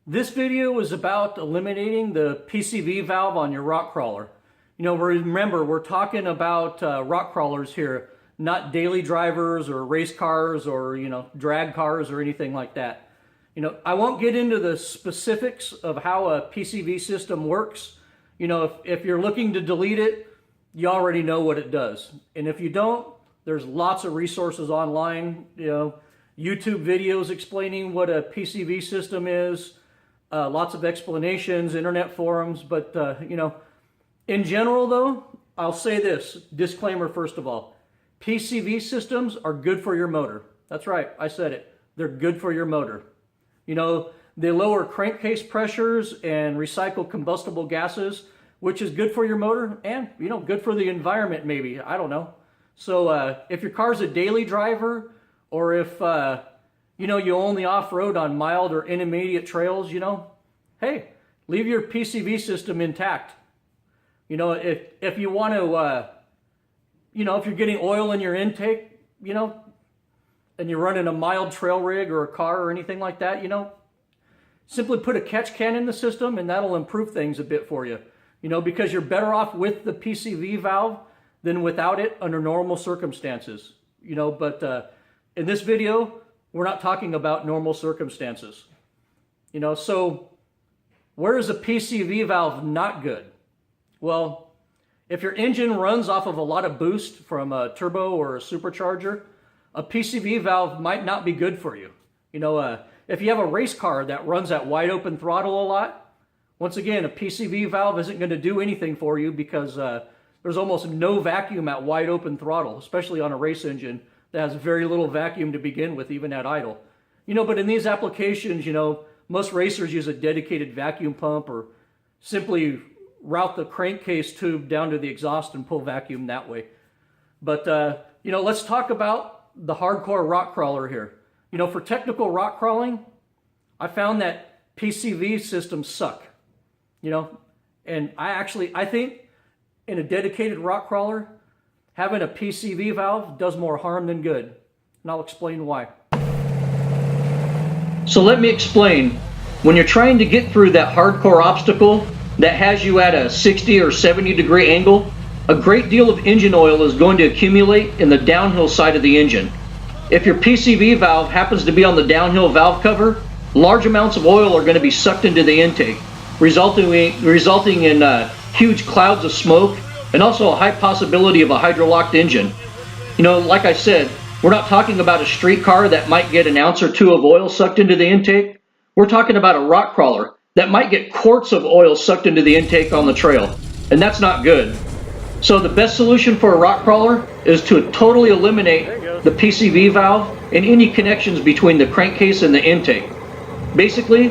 This video is about eliminating the PCV valve on your rock crawler. Remember, we're talking about rock crawlers here, not daily drivers or race cars or, drag cars or anything like that. I won't get into the specifics of how a PCV system works. If you're looking to delete it, you already know what it does. And if you don't, there's lots of resources online, YouTube videos explaining what a PCV system is. Lots of explanations, internet forums, but in general though, I'll say this, disclaimer first of all, PCV systems are good for your motor. That's right, I said it. They're good for your motor. They lower crankcase pressures and recycle combustible gases, which is good for your motor and, good for the environment maybe, I don't know. So if your car's a daily driver, or if you only off-road on mild or intermediate trails, hey, leave your PCV system intact. If you want to, if you're getting oil in your intake, and you're running a mild trail rig or a car or anything like that, simply put a catch can in the system and that'll improve things a bit for you. Because you're better off with the PCV valve than without it under normal circumstances. But in this video, we're not talking about normal circumstances. So where is a PCV valve not good? Well, if your engine runs off of a lot of boost from a turbo or a supercharger, a PCV valve might not be good for you. If you have a race car that runs at wide open throttle a lot, once again, a PCV valve isn't going to do anything for you because there's almost no vacuum at wide open throttle, especially on a race engine that has very little vacuum to begin with, even at idle. But in these applications, most racers use a dedicated vacuum pump or simply route the crankcase tube down to the exhaust and pull vacuum that way. But, let's talk about the hardcore rock crawler here. For technical rock crawling, I found that PCV systems suck. And I think in a dedicated rock crawler, having a PCV valve does more harm than good, and I'll explain why. So let me explain. When you're trying to get through that hardcore obstacle that has you at a 60 or 70 degree angle, a great deal of engine oil is going to accumulate in the downhill side of the engine. If your PCV valve happens to be on the downhill valve cover, large amounts of oil are going to be sucked into the intake, resulting in huge clouds of smoke and also a high possibility of a hydrolocked engine. Like I said, we're not talking about a street car that might get an ounce or two of oil sucked into the intake. We're talking about a rock crawler that might get quarts of oil sucked into the intake on the trail, and that's not good. So the best solution for a rock crawler is to totally eliminate the PCV valve and any connections between the crankcase and the intake. Basically,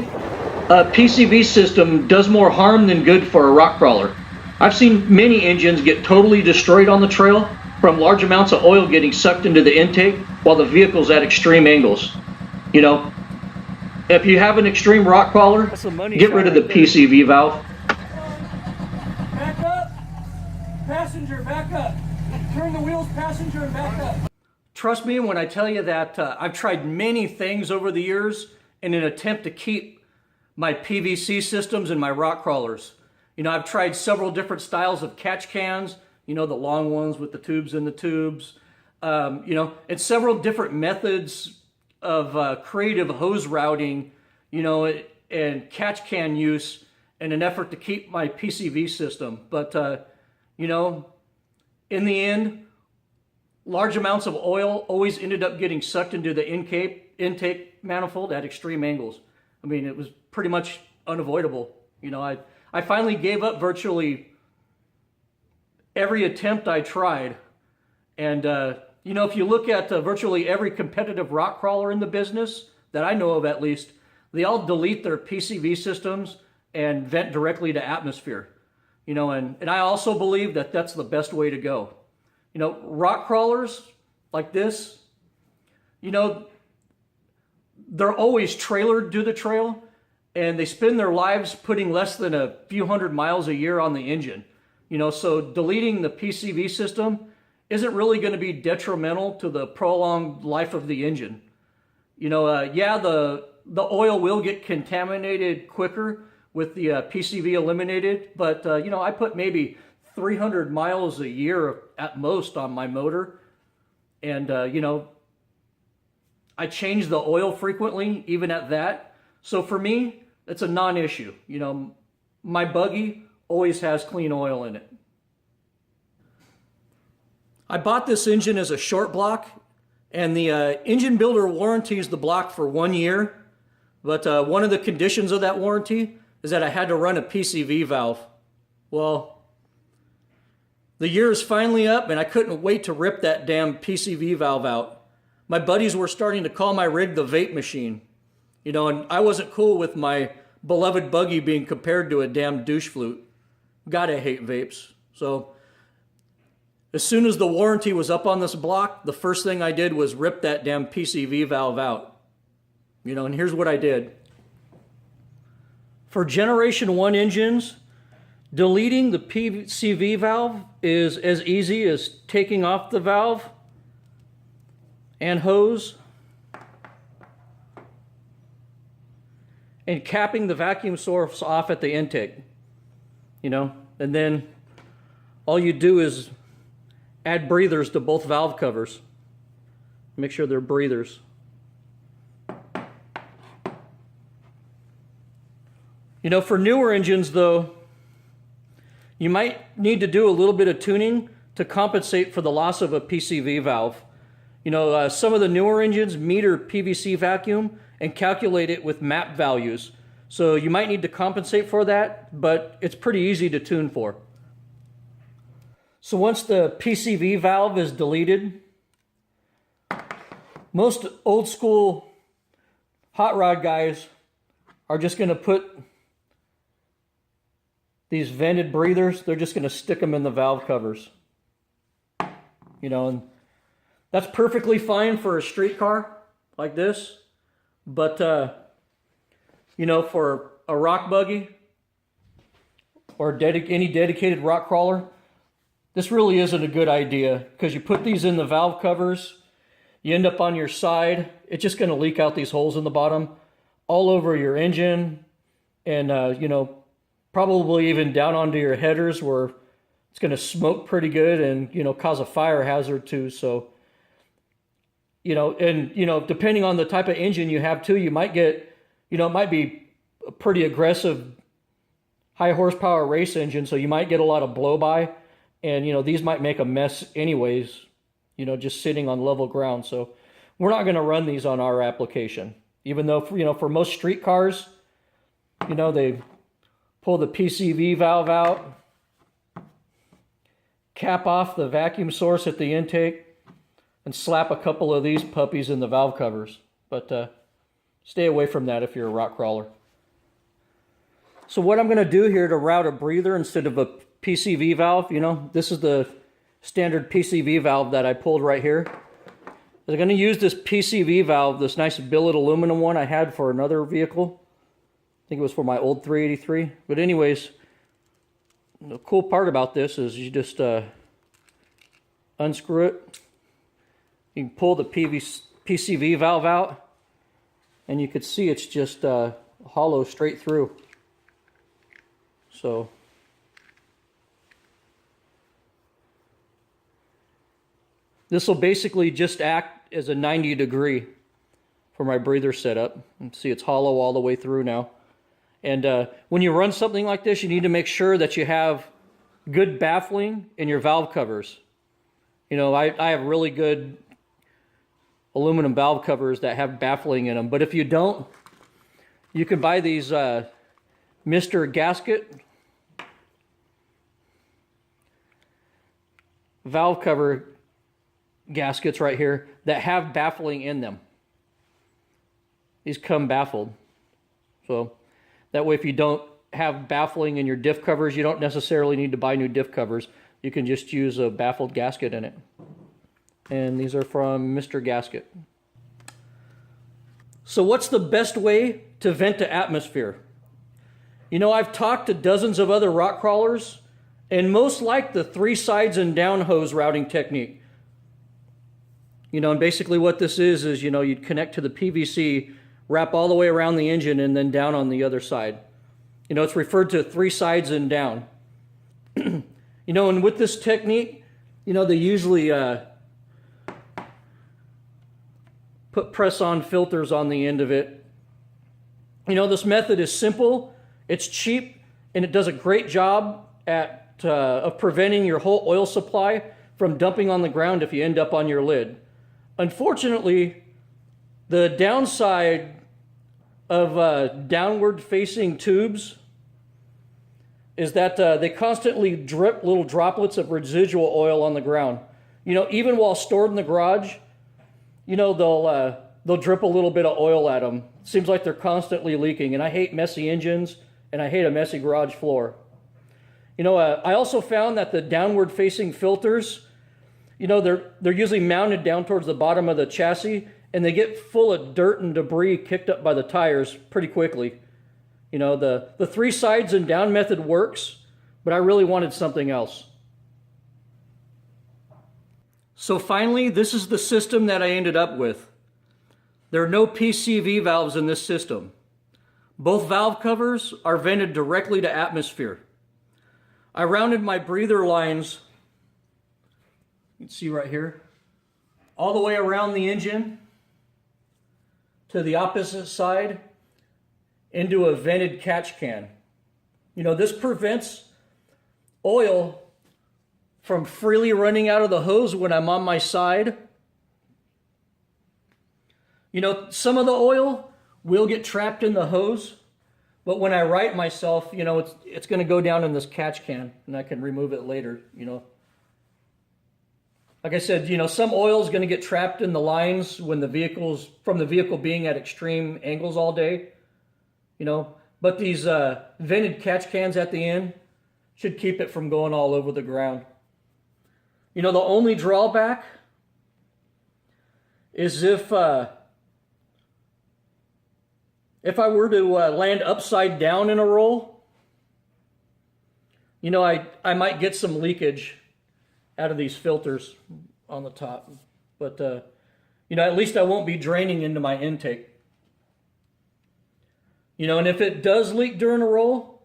a PCV system does more harm than good for a rock crawler. I've seen many engines get totally destroyed on the trail from large amounts of oil getting sucked into the intake while the vehicle's at extreme angles. If you have an extreme rock crawler, get rid of the PCV valve. Back up! Passenger, back up! Turn the wheels, passenger, and back up. Trust me when I tell you that I've tried many things over the years in an attempt to keep my PVC systems and my rock crawlers. I've tried several different styles of catch cans, the long ones with the tubes in the tubes, and several different methods of creative hose routing, and catch can use in an effort to keep my PCV system. But, in the end, large amounts of oil always ended up getting sucked into the intake manifold at extreme angles. It was pretty much unavoidable. I finally gave up virtually every attempt I tried. And, if you look at virtually every competitive rock crawler in the business, that I know of at least, they all delete their PCV systems and vent directly to atmosphere. And I also believe that that's the best way to go. Rock crawlers like this, they're always trailered to the trail, and they spend their lives putting less than a few hundred miles a year on the engine. So deleting the PCV system isn't really going to be detrimental to the prolonged life of the engine. Yeah, the the oil will get contaminated quicker with the PCV eliminated, but you know, I put maybe 300 miles a year at most on my motor, and you know, I change the oil frequently, even at that. So for me, it's a non-issue. You know, my buggy always has clean oil in it. I bought this engine as a short block, and the engine builder warranties the block for 1 year. But one of the conditions of that warranty is that I had to run a PCV valve. Well, the year is finally up, and I couldn't wait to rip that damn PCV valve out. My buddies were starting to call my rig the vape machine. You know, and I wasn't cool with my beloved buggy being compared to a damn douche flute. God, I hate vapes. So as soon as the warranty was up on this block, the first thing I did was rip that damn PCV valve out. You know, and here's what I did. For Generation 1 engines, deleting the PCV valve is as easy as taking off the valve and hose and capping the vacuum source off at the intake. You know, and then all you do is add breathers to both valve covers. Make sure they're breathers. You know, for newer engines though, you might need to do a little bit of tuning to compensate for the loss of a PCV valve. You know, some of the newer engines meter PVC vacuum and calculate it with map values. So you might need to compensate for that, but it's pretty easy to tune for. So once the PCV valve is deleted, most old school hot rod guys are just going to put these vented breathers, they're just going to stick them in the valve covers. You know, and that's perfectly fine for a street car like this, but you know, for a rock buggy or any dedicated rock crawler, this really isn't a good idea, because you put these in the valve covers, you end up on your side, it's just going to leak out these holes in the bottom all over your engine, and you know, probably even down onto your headers, where it's going to smoke pretty good and, you know, cause a fire hazard too. So, you know, and, you know, depending on the type of engine you have too, you might get, you know, it might be a pretty aggressive high horsepower race engine, so you might get a lot of blow by, and, you know, these might make a mess anyways, you know, just sitting on level ground. So we're not going to run these on our application, even though, you know, for most street cars, you know, they pull the PCV valve out, cap off the vacuum source at the intake, and slap a couple of these puppies in the valve covers. But stay away from that if you're a rock crawler. So what I'm going to do here to route a breather instead of a PCV valve, you know, this is the standard PCV valve that I pulled right here. I'm going to use this PCV valve, this nice billet aluminum one I had for another vehicle. I think it was for my old 383. But anyways, the cool part about this is you just unscrew it. You can pull the PCV valve out, and you could see it's just hollow straight through. So this will basically just act as a 90 degree for my breather setup. You can see it's hollow all the way through now. And when you run something like this, you need to make sure that you have good baffling in your valve covers. You know, I have really good aluminum valve covers that have baffling in them. But if you don't, you can buy these Mr. Gasket valve cover gaskets right here that have baffling in them. These come baffled. So that way, if you don't have baffling in your diff covers, you don't necessarily need to buy new diff covers. You can just use a baffled gasket in it. And these are from Mr. Gasket. So what's the best way to vent to atmosphere? You know, I've talked to dozens of other rock crawlers, and most like the 3 sides and down hose routing technique. You know, and basically what this is, you know, you'd connect to the PVC wrap all the way around the engine and then down on the other side. You know, it's referred to 3 sides and down. You know, and with this technique, you know, they usually put press-on filters on the end of it. You know, this method is simple, it's cheap, and it does a great job of preventing your whole oil supply from dumping on the ground if you end up on your lid. Unfortunately, the downside of downward-facing tubes is that they constantly drip little droplets of residual oil on the ground. You know, even while stored in the garage, you know, they'll drip a little bit of oil at them. It seems like they're constantly leaking, and I hate messy engines, and I hate a messy garage floor. You know, I also found that the downward-facing filters, you know, they're usually mounted down towards the bottom of the chassis, and they get full of dirt and debris kicked up by the tires pretty quickly. You know, the 3 sides and down method works, but I really wanted something else. So finally, this is the system that I ended up with. There are no PCV valves in this system. Both valve covers are vented directly to atmosphere. I rounded my breather lines, you can see right here, all the way around the engine to the opposite side into a vented catch can. You know, this prevents oil from freely running out of the hose when I'm on my side. You know, some of the oil will get trapped in the hose, but when I right myself, you know, it's going to go down in this catch can, and I can remove it later, you know. Like I said, you know, some oil is going to get trapped in the lines when the vehicle being at extreme angles all day, you know. But these vented catch cans at the end should keep it from going all over the ground. You know, the only drawback is if I were to land upside down in a roll, you know, I might get some leakage out of these filters on the top. But, you know, at least I won't be draining into my intake. You know, and if it does leak during a roll,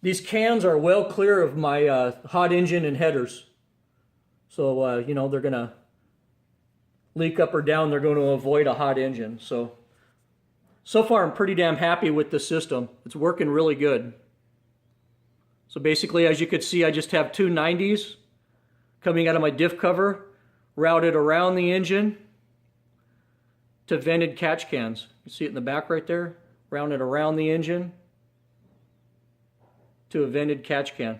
these cans are well clear of my hot engine and headers. So, you know, they're going to leak up or down. They're going to avoid a hot engine. So far, I'm pretty damn happy with the system. It's working really good. So basically, as you could see, I just have 2 90s coming out of my diff cover, routed around the engine to vented catch cans. You see it in the back right there? Rounded around the engine to a vented catch can.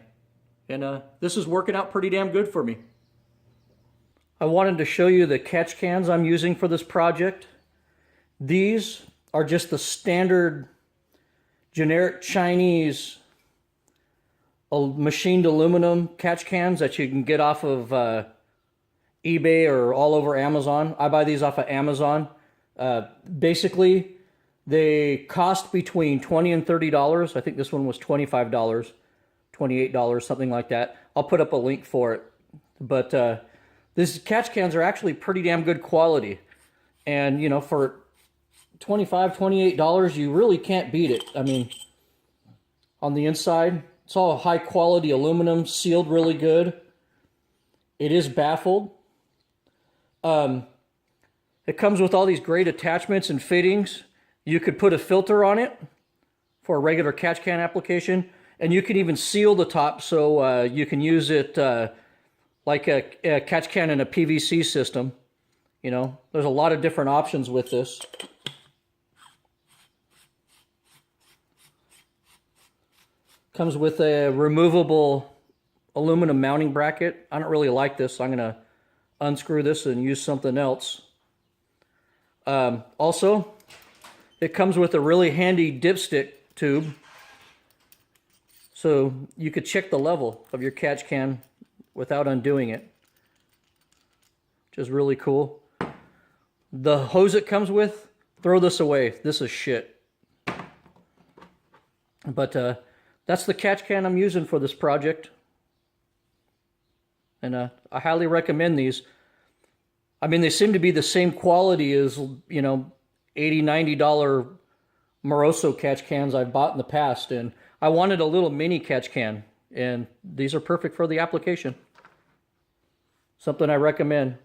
And this is working out pretty damn good for me. I wanted to show you the catch cans I'm using for this project. These are just the standard generic Chinese machined aluminum catch cans that you can get off of eBay or all over Amazon. I buy these off of Amazon. Basically, they cost between $20 and $30. I think this one was $25, $28, something like that. I'll put up a link for it. But these catch cans are actually pretty damn good quality. And, you know, for $25, $28, you really can't beat it. I mean, on the inside, it's all high quality aluminum, sealed really good. It is baffled. It comes with all these great attachments and fittings. You could put a filter on it for a regular catch can application, and you can even seal the top so you can use it like a catch can in a PVC system. You know, there's a lot of different options with this. Comes with a removable aluminum mounting bracket. I don't really like this, so I'm going to unscrew this and use something else. Also, it comes with a really handy dipstick tube, so you could check the level of your catch can without undoing it, which is really cool. The hose it comes with, throw this away. This is shit. But that's the catch can I'm using for this project. And I highly recommend these. I mean, they seem to be the same quality as, you know, $80, $90 Moroso catch cans I've bought in the past, and I wanted a little mini catch can, and these are perfect for the application. Something I recommend.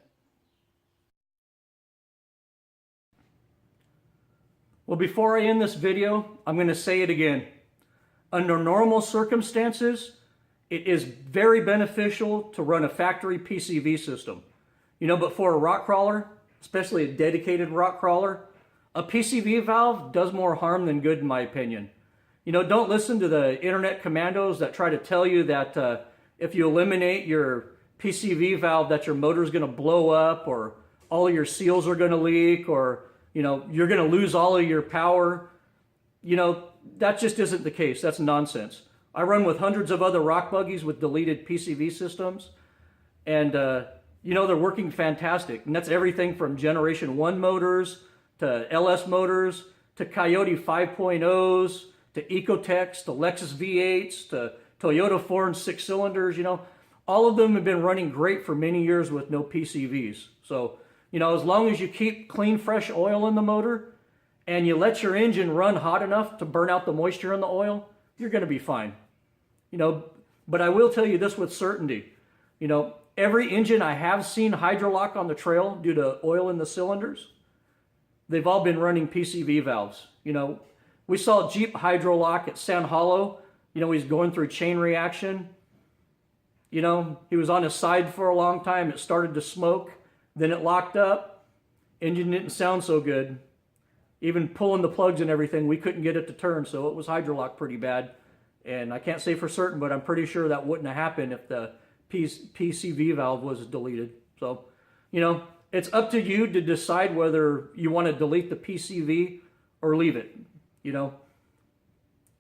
Well, before I end this video, I'm going to say it again. Under normal circumstances, it is very beneficial to run a factory PCV system. But for a rock crawler, especially a dedicated rock crawler, a PCV valve does more harm than good in my opinion. Don't listen to the internet commandos that try to tell you that if you eliminate your PCV valve that your motor is going to blow up, or all of your seals are going to leak, or you're going to lose all of your power. That just isn't the case. That's nonsense. I run with hundreds of other rock buggies with deleted PCV systems, and they're working fantastic. And that's everything from Generation 1 motors to LS motors to Coyote 5.0s to Ecotechs to Lexus V8s to Toyota 4 and 6 cylinders. All of them have been running great for many years with no PCVs. So as long as you keep clean, fresh oil in the motor and you let your engine run hot enough to burn out the moisture in the oil, you're going to be fine. But I will tell you this with certainty. Every engine I have seen hydrolock on the trail due to oil in the cylinders, they've all been running PCV valves. We saw Jeep hydrolock at Sand Hollow. He's going through chain reaction. He was on his side for a long time. It started to smoke. Then it locked up. Engine didn't sound so good. Even pulling the plugs and everything, we couldn't get it to turn, so it was hydrolocked pretty bad. And I can't say for certain, but I'm pretty sure that wouldn't have happened if the PCV valve was deleted. So, it's up to you to decide whether you want to delete the PCV or leave it.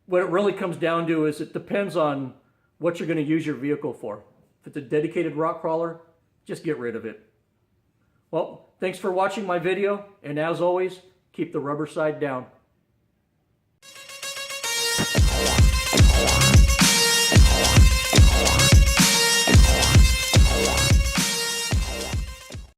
What it really comes down to is it depends on what you're going to use your vehicle for. If it's a dedicated rock crawler, just get rid of it. Well, thanks for watching my video, and as always, keep the rubber side down.